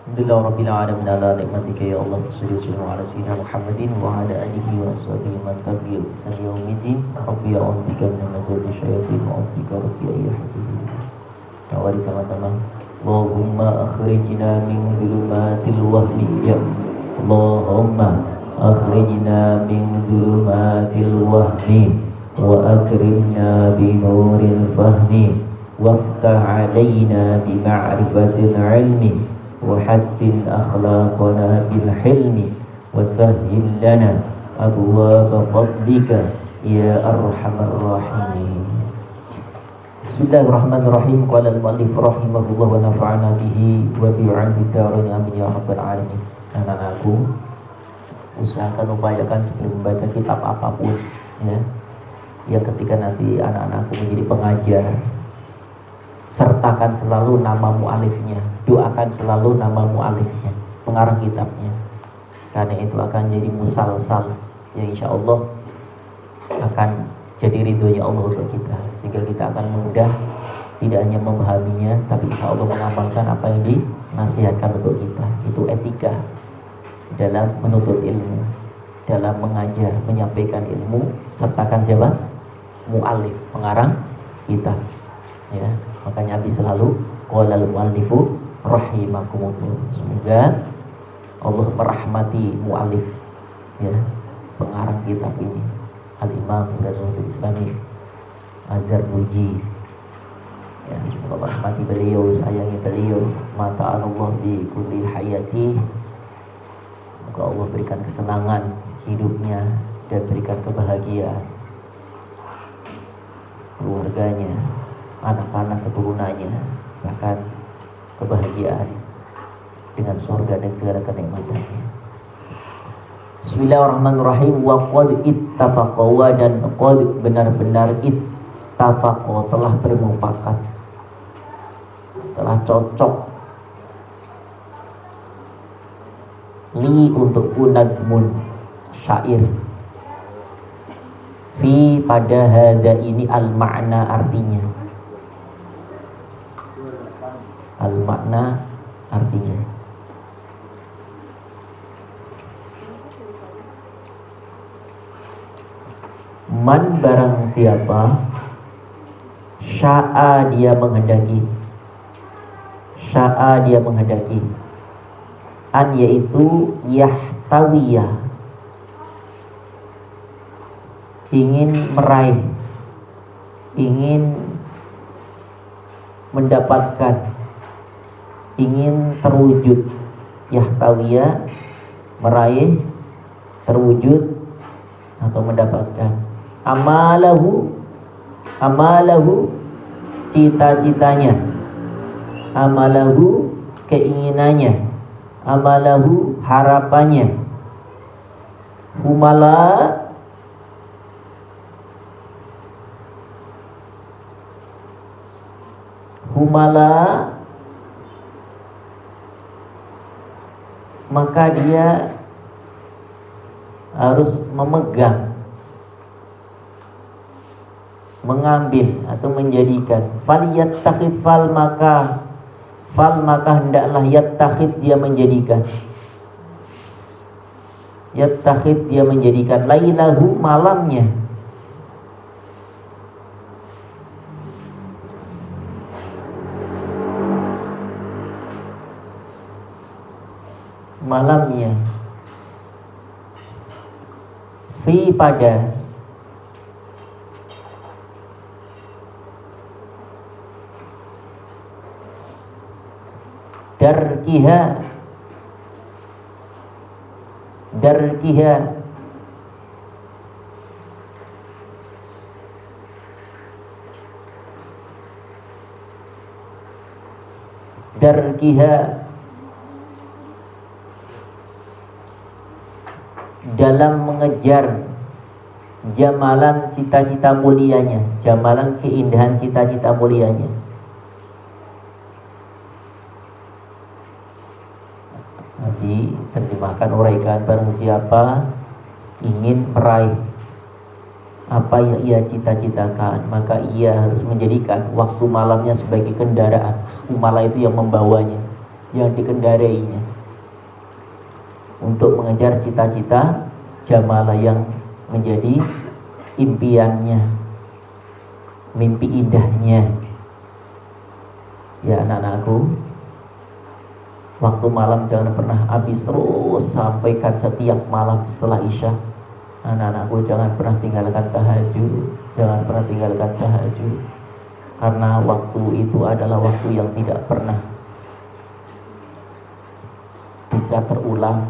Alhamdulillah Rabbil Alamin ala nikmatika ya Allah. Sallallahu ala sayyidina Muhammadin wa ala alihi wa sahbihi man tabi'u ihsan yaumiddin. Rabbi a'udzubika min nazati syayatin wa a'udzubika rabbi ayyahdurun. Tawari sama-sama. Allahumma akhrijna min dhulumatil wahmi ya Allahumma akhrijna min dhulumatil wahmi wa akrimna bi nuril fahmi waftah alaina bi ma'rifatil ilmi وحسن أخلاقنا بالحلم وسهل لنا أبواب فضلك يا أرحم الراحمين. Bismillahirrahmanirrahim. Qala al-mu'allif rahimahullah wa nafa'ana bihi wa bi'almi darain amin ya rabbal alamin. Anak-anakku, usahakan upayakan sebelum membaca kitab apapun ya ketika nanti anak-anakku menjadi pengajar, sertakan selalu nama mu'alifnya, doakan selalu nama mu'alifnya, pengarang kitabnya, karena itu akan jadi musalsal yang insya Allah akan jadi ridhonya Allah untuk kita, sehingga kita akan mudah tidak hanya memahaminya, tapi insya Allah mengamalkan apa yang dinasihatkan untuk kita. Itu etika dalam menuntut ilmu, dalam mengajar, menyampaikan ilmu. Sertakan siapa? Mu'alif, pengarang kitab ya. Makanya Abi selalu qolal mu'allifu rahimakumullah. Semoga Allah merahmati mu'allif ya, pengarang kitab ini, Al-Imam Mudarrisul Islami Az-Zarnuji ya. Semoga merahmati beliau, sayangi beliau, mata Allah fi kulli hayati. Semoga Allah berikan kesenangan hidupnya dan berikan kebahagiaan keluarganya, anak-anak keturunannya, bahkan kebahagiaan dengan surga dan segala kenikmatannya. Bismillahirrahmanirrahim. Wa qad ittafaqa, dan qad benar-benar ittafaqa telah bermufakat, telah cocok li untuk unadmun syair fi pada hada ini al-makna, artinya al-makna artinya man barang siapa sya'a dia menghendaki, sya'a dia menghendaki, an yaitu yahtawiyah ingin meraih, ingin mendapatkan, ingin terwujud. Yahtawiyah meraih, terwujud atau mendapatkan. Amalahu, amalahu cita-citanya, amalahu keinginannya, amalahu harapannya. Humala humala maka dia harus memegang, mengambil atau menjadikan. Falyattakhid, fal maka hendaklah yattakhid dia menjadikan, yattakhid dia menjadikan lailahu malamnya, malamnya, fi pada darkiha, darkiha darkiha dalam mengejar jamalan cita-cita mulianya, jamalan keindahan cita-cita mulianya. Nabi terjemahkan, uraikan, barang siapa ingin meraih apa yang ia cita-citakan, maka ia harus menjadikan waktu malamnya sebagai kendaraan. Umala itu yang membawanya, yang dikendarainya untuk mengejar cita-cita jamalah yang menjadi impiannya, mimpi indahnya. Ya anak-anakku, waktu malam jangan pernah habis, terus sampaikan setiap malam setelah isya. Anak-anakku, jangan pernah tinggalkan tahajud, jangan pernah tinggalkan tahajud, karena waktu itu adalah waktu yang tidak pernah bisa terulang.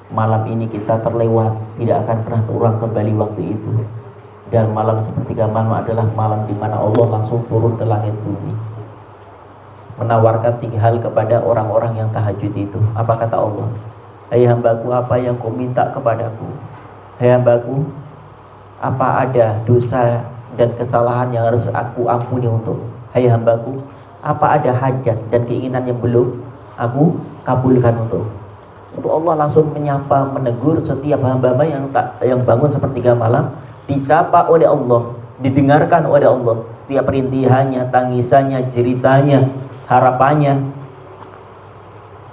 Malam ini kita terlewat, tidak akan pernah terulang kembali waktu itu. Dan malam sepertiga malam adalah malam di mana Allah langsung turun ke langit bumi, menawarkan 3 hal kepada orang-orang yang tahajud itu. Apa kata Allah? Hai hambaku, apa yang kau minta kepadaku? Hai hambaku, apa ada dosa dan kesalahan yang harus aku ampuni untuk? Hai hambaku, apa ada hajat dan keinginan yang belum aku kabulkan untuk? Untuk Allah langsung menyapa, menegur setiap hamba-hamba yang bangun sepertiga malam, disapa oleh Allah, didengarkan oleh Allah. Setiap rintihannya, tangisannya, ceritanya, harapannya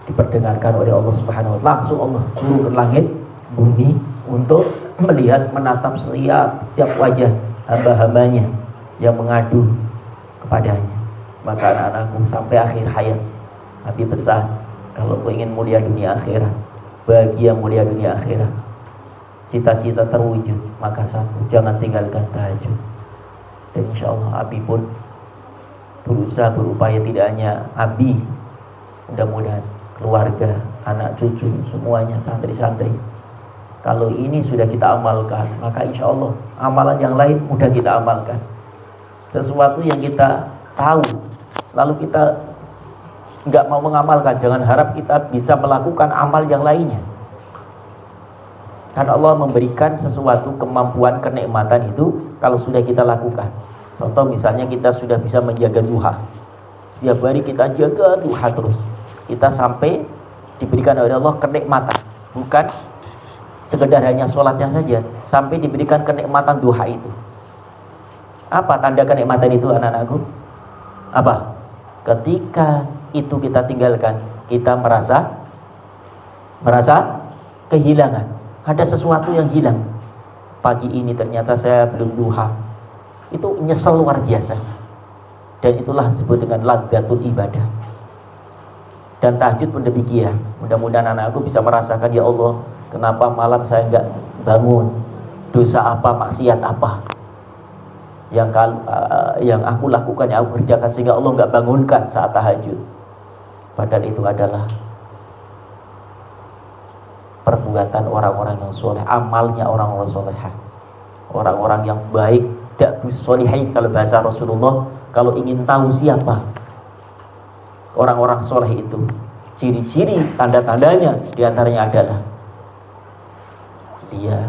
diperdengarkan oleh Allah Subhanahu wa taala. Langsung Allah turun ke langit bumi untuk melihat, menatap setiap wajah hamba-hambanya yang mengadu kepadanya. Maka anak-anakku, sampai akhir hayat Nabi pesan, kalau kau ingin mulia dunia akhirat, bahagia mulia dunia akhirat, cita-cita terwujud, maka satu, jangan tinggalkan tahajud. Dan insya Allah Abi pun berusaha, berupaya, tidak hanya Abi, mudah-mudahan keluarga, anak cucu, semuanya, santri-santri, kalau ini sudah kita amalkan, maka insya Allah amalan yang lain mudah kita amalkan. Sesuatu yang kita tahu lalu kita nggak mau mengamalkan, jangan harap kita bisa melakukan amal yang lainnya. Karena Allah memberikan sesuatu kemampuan, kenikmatan itu kalau sudah kita lakukan. Contoh misalnya kita sudah bisa menjaga duha, setiap hari kita jaga duha terus, kita sampai diberikan oleh Allah kenikmatan, bukan sekedar hanya sholatnya saja, sampai diberikan kenikmatan duha itu. Apa tanda kenikmatan itu anak-anakku? Apa? Ketika itu kita tinggalkan, kita merasa kehilangan, ada sesuatu yang hilang. Pagi ini ternyata saya belum duha, itu nyesel luar biasa. Dan itulah disebut dengan ladzatul ibadah. Dan tahajud pun demikian. Mudah-mudahan anakku bisa merasakan, ya Allah, kenapa malam saya enggak bangun, dosa apa, maksiat apa yang aku lakukan, yang aku kerjakan sehingga Allah enggak bangunkan saat tahajud. Padahal itu adalah perbuatan orang-orang yang soleh, amalnya orang-orang solehah, orang-orang yang baik. Da'bus solihin, kalau bahasa Rasulullah, kalau ingin tahu siapa orang-orang soleh itu, ciri-ciri, tanda-tandanya diantaranya adalah dia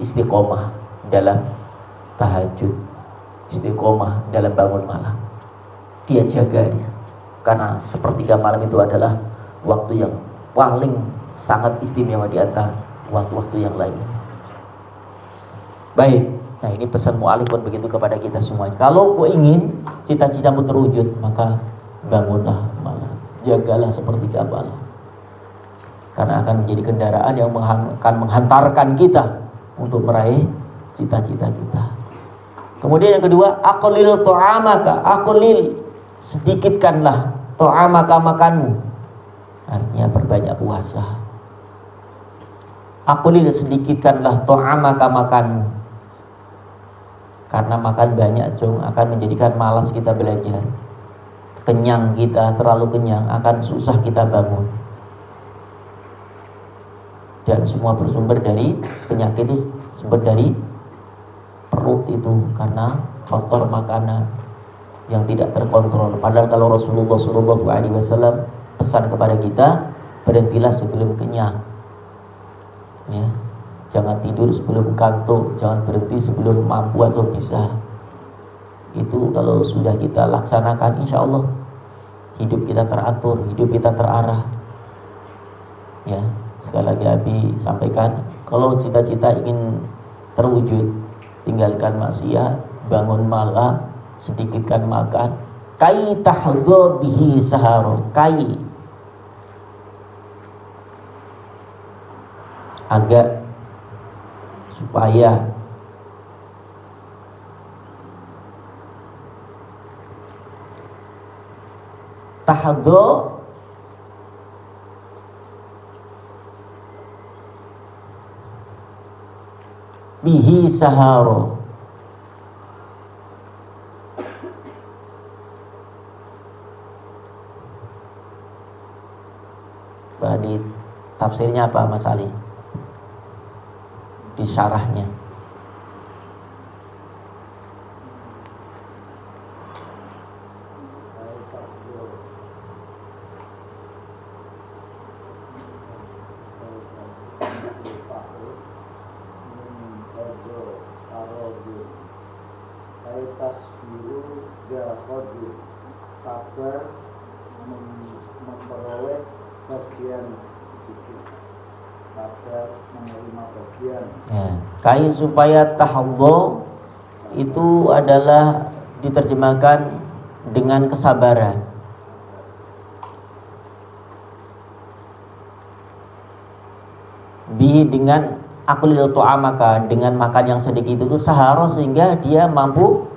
istiqomah dalam tahajud, istiqomah dalam bangun malam, dia jaganya. Karena sepertiga malam itu adalah waktu yang paling sangat istimewa di antara waktu-waktu yang lain. Baik, nah ini pesan mu'alif pun begitu kepada kita semua. Kalau kau ingin cita-citamu terwujud, maka bangunlah malam, jagalah sepertiga malam, karena akan menjadi kendaraan yang akan menghantarkan kita untuk meraih cita-cita kita. Kemudian yang kedua, aqlil ta'amaka, aqlil, sedikitkanlah ta'amaka, makanmu, artinya perbanyak puasa. Aqlil, sedikitkanlah ta'amaka, makanmu, karena makan banyak akan menjadikan malas kita belajar. Kenyang kita, terlalu kenyang, akan susah kita bangun. Dan semua bersumber dari penyakit itu, sumber dari perut itu, karena faktor makanan yang tidak terkontrol. Padahal kalau Rasulullah SAW pesan kepada kita, berhentilah sebelum kenyang, ya. Jangan tidur sebelum kantuk, jangan berhenti sebelum mampu atau bisa. Itu kalau sudah kita laksanakan, insya Allah hidup kita teratur, hidup kita terarah. Ya, sekali lagi Abi sampaikan, kalau cita-cita ingin terwujud, tinggalkan maksiat, bangun malam, sedikitkan makan, kai tahdhu bihi saharo, kai agak supaya tahdhu bihi saharo, di tafsirnya apa Mas Ali? Di syarahnya. Sabar memperoleh bagian sedikit, sabar menerima bagian. Ya. Kai supaya tahdhu itu adalah diterjemahkan dengan kesabaran. Bi dengan akulil tu'amaka, dengan makan yang sedikit itu saharo, sehingga dia mampu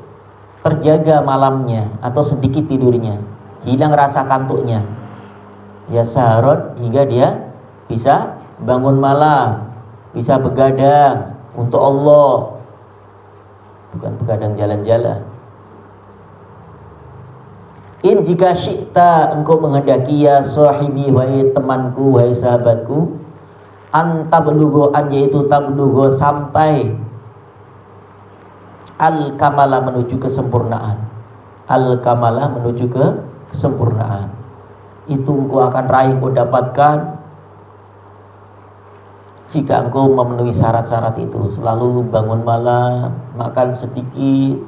terjaga malamnya atau sedikit tidurnya, hilang rasa kantuknya. Ya saharot, hingga dia bisa bangun malam, bisa begadang untuk Allah, bukan begadang jalan-jalan. In jika syi'ta, engkau menghendaki ya sahibi, wahai temanku, wahai sahabatku, antablugo, an yaitu tablugo, sampai al-kamala, menuju kesempurnaan. Al-kamala, menuju ke kesempurnaan. Itu engkau akan raih, engkau dapatkan jika engkau memenuhi syarat-syarat itu. Selalu bangun malam, makan sedikit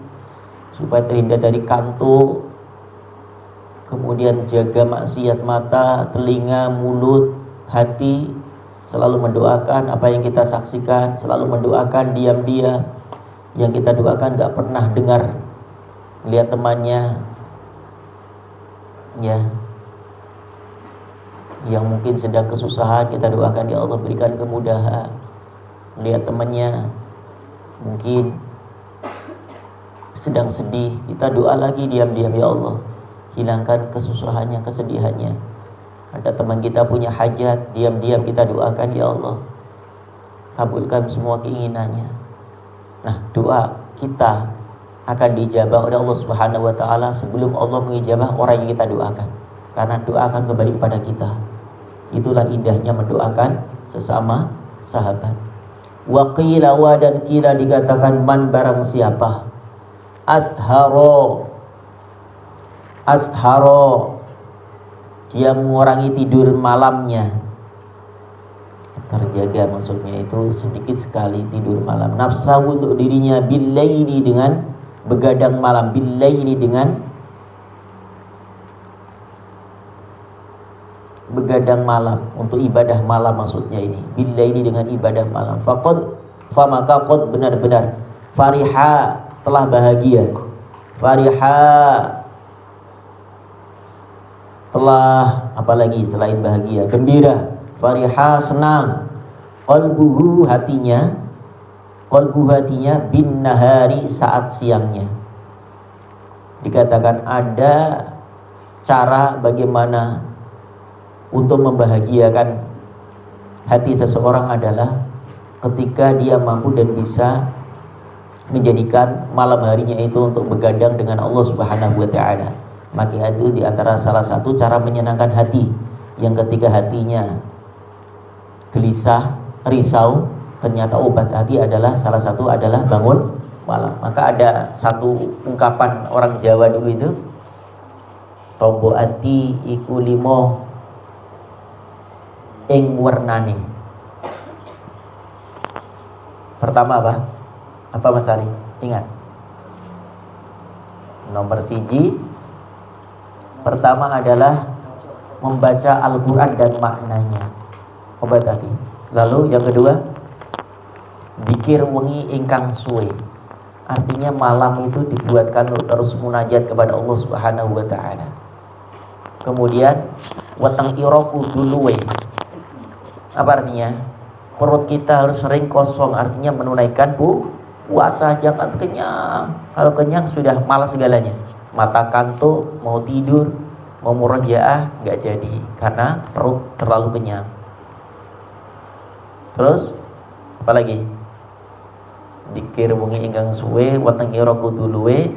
supaya terhindar dari kantuk, kemudian jaga maksiat mata, telinga, mulut, hati, selalu mendoakan apa yang kita saksikan, selalu mendoakan diam-diam. Yang kita doakan gak pernah dengar, lihat temannya ya yang mungkin sedang kesusahan, kita doakan ya Allah berikan kemudahan. Lihat temannya mungkin sedang sedih, kita doa lagi diam-diam, ya Allah hilangkan kesusahannya, kesedihannya. Ada teman kita punya hajat, diam-diam kita doakan, ya Allah kabulkan semua keinginannya. Nah, doa kita akan dijabah oleh Allah Subhanahu wa taala sebelum Allah mengijabah orang yang kita doakan. Karena doa akan kembali kepada kita. Itulah indahnya mendoakan sesama sahabat. Wa qila, wa dan kila dikatakan man, barang siapa asharo dia mengurangi tidur malamnya, terjaga maksudnya itu sedikit sekali tidur malam, nafsahu untuk dirinya, billaili dengan begadang malam, billaili dengan begadang malam untuk ibadah malam, maksudnya ini billaili dengan ibadah malam. Famaka qad, benar-benar fariha, telah bahagia, fariha telah, apalagi selain bahagia, gembira, fariha senang, qalbuhu hatinya, qalbuhu hatinya, bin nahari saat siangnya. Dikatakan ada cara bagaimana untuk membahagiakan hati seseorang adalah ketika dia mampu dan bisa menjadikan malam harinya itu untuk begadang dengan Allah Subhanahu wa taala. Maka itu di antara salah satu cara menyenangkan hati, yang ketika hatinya gelisah, risau, ternyata obat hati adalah salah satu adalah bangun malam. Maka ada satu ungkapan orang Jawa dulu itu, tombo ati iku limo ing wernane. Pertama apa? Apa Mas Ali? Ingat. Nomor siji, pertama adalah membaca Al-Quran dan maknanya, obat hati. Lalu yang kedua, dzikir wengi ingkang suwe. Artinya malam itu dibuatkan untuk terus munajat kepada Allah Subhanahu wa taala. Kemudian watang iroku duluwe. Apa artinya? Perut kita harus sering kosong, artinya menunaikan puasa, jangan kenyang. Kalau kenyang sudah malas segalanya. Mata kantuk, mau tidur, mau murajaah nggak jadi karena perut terlalu kenyang. Terus apa lagi? Dikir wengi ingkang suwe wateng ira kudu luwe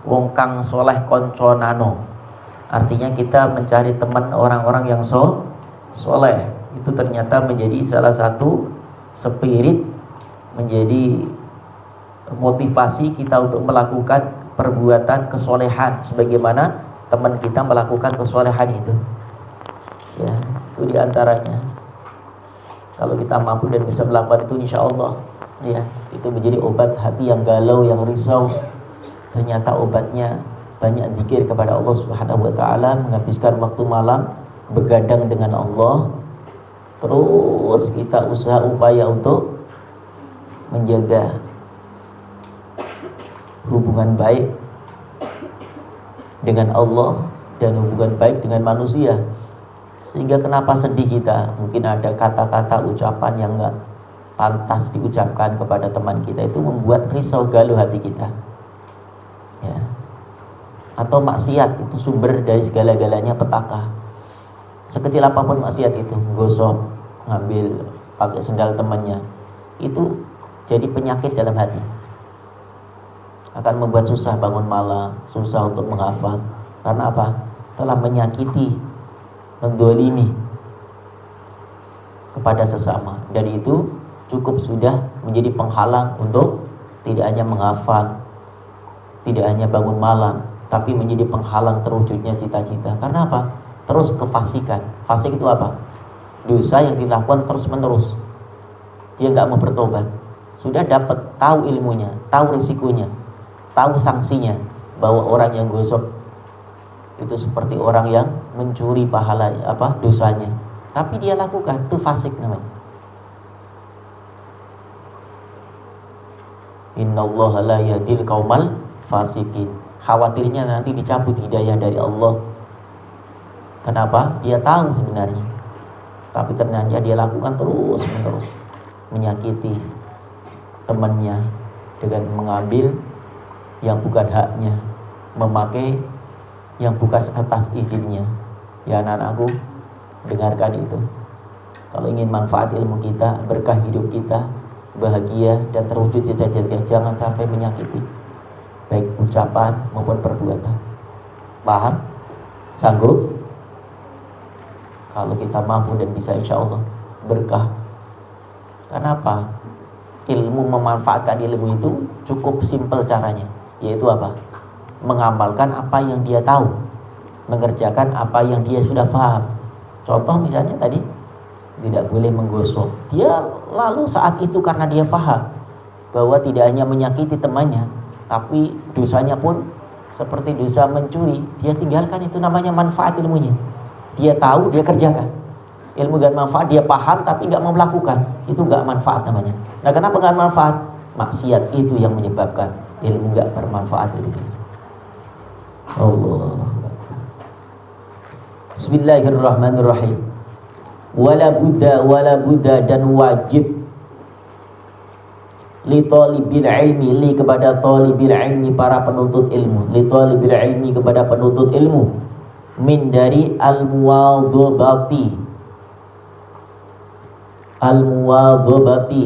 wong kang soleh kanca nano. Artinya kita mencari teman orang-orang yang soleh. Itu ternyata menjadi salah satu spirit, menjadi motivasi kita untuk melakukan perbuatan kesolehan sebagaimana teman kita melakukan kesolehan itu. Ya, itu diantaranya. Kalau kita mampu dan bisa melakukan itu, insya Allah, ya, itu menjadi obat hati yang galau, yang risau. Ternyata obatnya banyak zikir kepada Allah Subhanahu wa taala, menghabiskan waktu malam begadang dengan Allah. Terus kita usaha upaya untuk menjaga hubungan baik dengan Allah dan hubungan baik dengan manusia. Sehingga kenapa sedih kita? Mungkin ada kata-kata ucapan yang enggak pantas diucapkan kepada teman kita, itu membuat risau galau hati kita. Ya. Atau maksiat, itu sumber dari segala-galanya petaka. Sekecil apapun maksiat itu, gosok, ngambil pakai sendal temannya, itu jadi penyakit dalam hati. Akan membuat susah bangun malam, susah untuk menghafal. Karena apa? Telah menyakiti, mendolimi kepada sesama. Dari itu cukup sudah menjadi penghalang untuk tidak hanya menghafal, tidak hanya bangun malam, tapi menjadi penghalang terwujudnya cita-cita. Karena apa? Terus kefasikan. Fasik itu apa? Dosa yang dilakukan terus menerus. Dia nggak mau bertobat. Sudah dapat, tahu ilmunya, tahu risikonya, tahu sanksinya, bahwa orang yang gosok itu seperti orang yang mencuri pahala dosanya, tapi dia lakukan, itu fasik namanya. Innallaha la yahdil qaumal fasikin. Khawatirnya nanti dicabut hidayah dari Allah. Kenapa? Dia tahu sebenarnya, tapi ternyata dia lakukan terus menerus, menyakiti temannya dengan mengambil yang bukan haknya, memakai yang bukan atas izinnya. Ya anak-anakku, dengarkan itu. Kalau ingin manfaat ilmu kita, berkah hidup kita, bahagia dan terwujud cita-cita, jangan sampai menyakiti, baik ucapan maupun perbuatan. Paham? Sanggup? Kalau kita mampu dan bisa, insya Allah berkah. Kenapa? Ilmu, memanfaatkan ilmu itu cukup simpel caranya, yaitu apa? Mengamalkan apa yang dia tahu, mengerjakan apa yang dia sudah paham. Contoh misalnya tadi, tidak boleh menggosok. Dia lalu saat itu karena dia paham bahwa tidak hanya menyakiti temannya, tapi dosanya pun seperti dosa mencuri, dia tinggalkan. Itu namanya manfaat ilmunya. Dia tahu, dia kerjakan. Ilmu gak manfaat, dia paham tapi gak mau melakukan, itu gak manfaat namanya. Nah, kenapa gak manfaat? Maksiat itu yang menyebabkan ilmu gak bermanfaat itu. Allah. Bismillahirrahmanirrahim. Wala buddha dan wajib li talibil ilmi, li kepada talibil ilmi, para penuntut ilmu, li talibil ilmi kepada penuntut ilmu, min dari al-muwadhabati, al-muwadhabati,